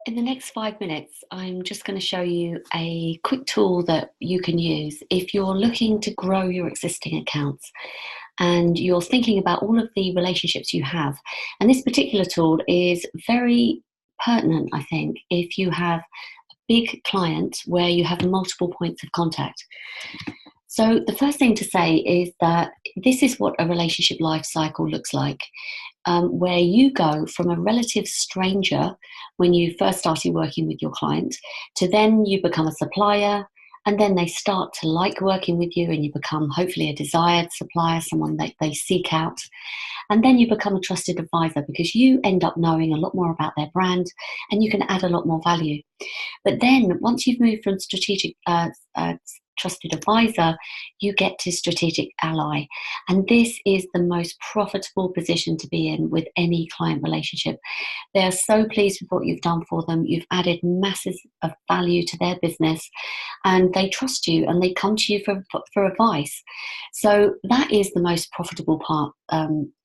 In the next 5 minutes, I'm just going to show you a quick tool that you can use if you're looking to grow your existing accounts and you're thinking about all of the relationships you have. And this particular tool is very pertinent, I think, if you have a big client where you have multiple points of contact. So the first thing to say is that this is what a relationship life cycle looks like, where you go from a relative stranger when you first started working with your client to then you become a supplier, and then they start to like working with you and you become hopefully a desired supplier, someone that they seek out. And then you become a trusted advisor because you end up knowing a lot more about their brand and you can add a lot more value. But then once you've moved from strategic trusted advisor, you get to strategic ally. And this is the most profitable position to be in with any client relationship. They are so pleased with what you've done for them. You've added masses of value to their business and they trust you and they come to you for advice. So that is the most profitable part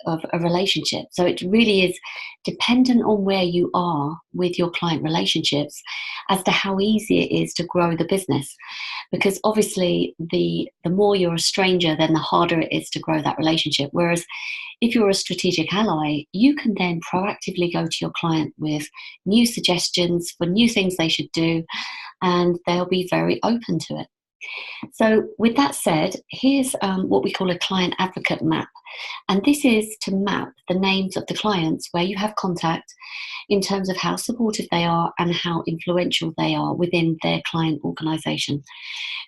of a relationship. So it really is dependent on where you are with your client relationships as to how easy it is to grow the business. Because obviously the more you're a stranger, then the harder it is to grow that relationship. Whereas if you're a strategic ally, you can then proactively go to your client with new suggestions for new things they should do, and they'll be very open to it. So with that said, here's what we call a client advocate map. And this is to map the names of the clients where you have contact in terms of how supportive they are and how influential they are within their client organization.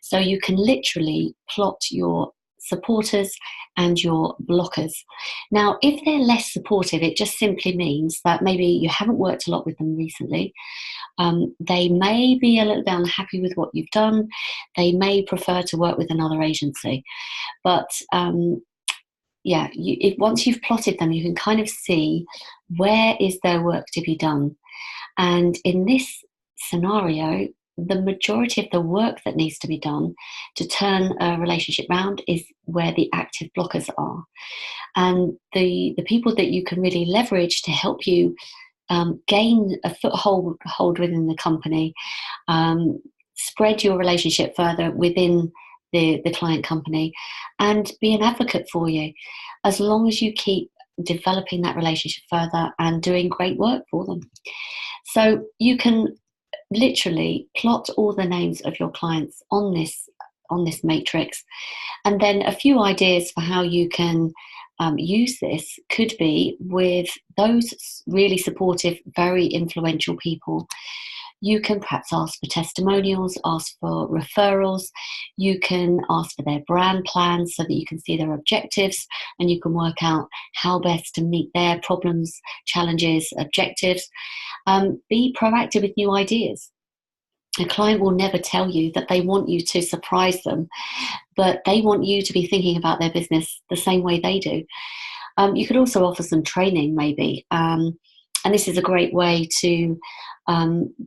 So you can literally plot your supporters and your blockers. Now, if they're less supportive, it just simply means that maybe you haven't worked a lot with them recently. They may be a little bit unhappy with what you've done. They may prefer to work with another agency. But once you've plotted them, you can kind of see where is their work to be done. And in this scenario, the majority of the work that needs to be done to turn a relationship round is where the active blockers are. And the people that you can really leverage to help you gain a foothold within the company, spread your relationship further within the client company, and be an advocate for you, as long as you keep developing that relationship further and doing great work for them. So you can literally plot all the names of your clients on this matrix, and then a few ideas for how you can use this could be with those really supportive, very influential people. You can perhaps ask for testimonials, ask for referrals. You can ask for their brand plans so that you can see their objectives and you can work out how best to meet their problems, challenges, objectives. Be proactive with new ideas. A client will never tell you that they want you to surprise them, but they want you to be thinking about their business the same way they do. You could also offer some training maybe. And this is a great way to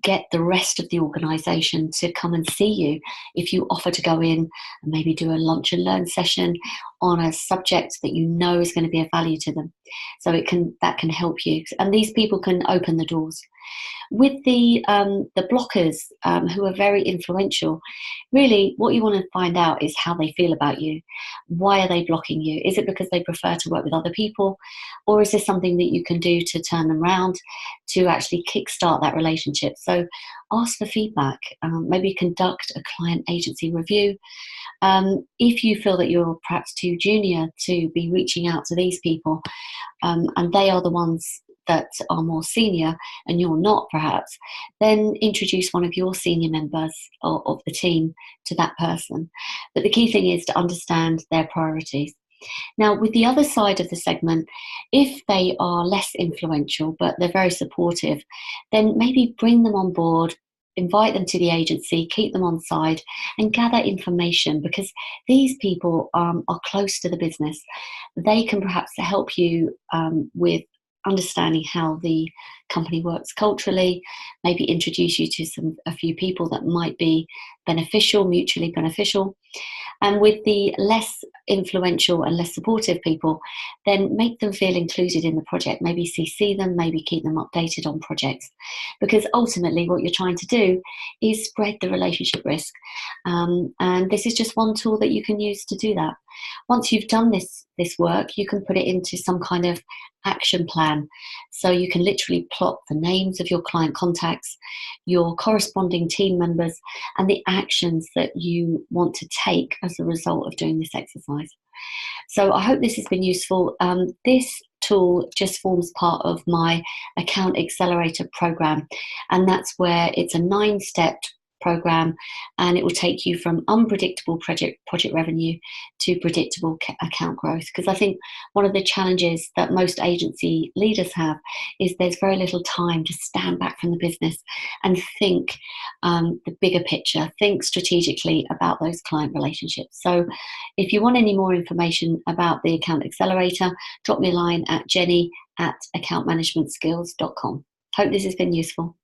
get the rest of the organisation to come and see you if you offer to go in and maybe do a lunch and learn session on a subject that you know is going to be of value to them. So that can help you. And these people can open the doors. With the blockers who are very influential, really what you want to find out is how they feel about you. Why are they blocking you? Is it because they prefer to work with other people? Or is this something that you can do to turn them around, to actually kickstart that relationship? So ask for feedback. Maybe conduct a client agency review. If you feel that you're perhaps too junior to be reaching out to these people, and they are the ones that are more senior and you're not perhaps, then introduce one of your senior members of the team to that person. But the key thing is to understand their priorities. Now, with the other side of the segment, if they are less influential but they're very supportive, then maybe bring them on board, invite them to the agency, keep them on side and gather information, because these people are close to the business. They can perhaps help you with understanding how the company works culturally, maybe introduce you to a few people that might be beneficial, mutually beneficial. And with the less influential and less supportive people, then make them feel included in the project. Maybe CC them, maybe keep them updated on projects. Because ultimately, what you're trying to do is spread the relationship risk. And this is just one tool that you can use to do that. Once you've done this work, you can put it into some kind of action plan. So you can literally plot the names of your client contacts, your corresponding team members, and the actions that you want to take as a result of doing this exercise. So I hope this has been useful. This tool just forms part of my Account Accelerator program, and that's where it's a 9-step program, and it will take you from unpredictable project revenue to predictable account growth. Because I think one of the challenges that most agency leaders have is there's very little time to stand back from the business and think the bigger picture, think strategically about those client relationships. So if you want any more information about the Account Accelerator, drop me a line at jenny@accountmanagementskills.com. Hope this has been useful.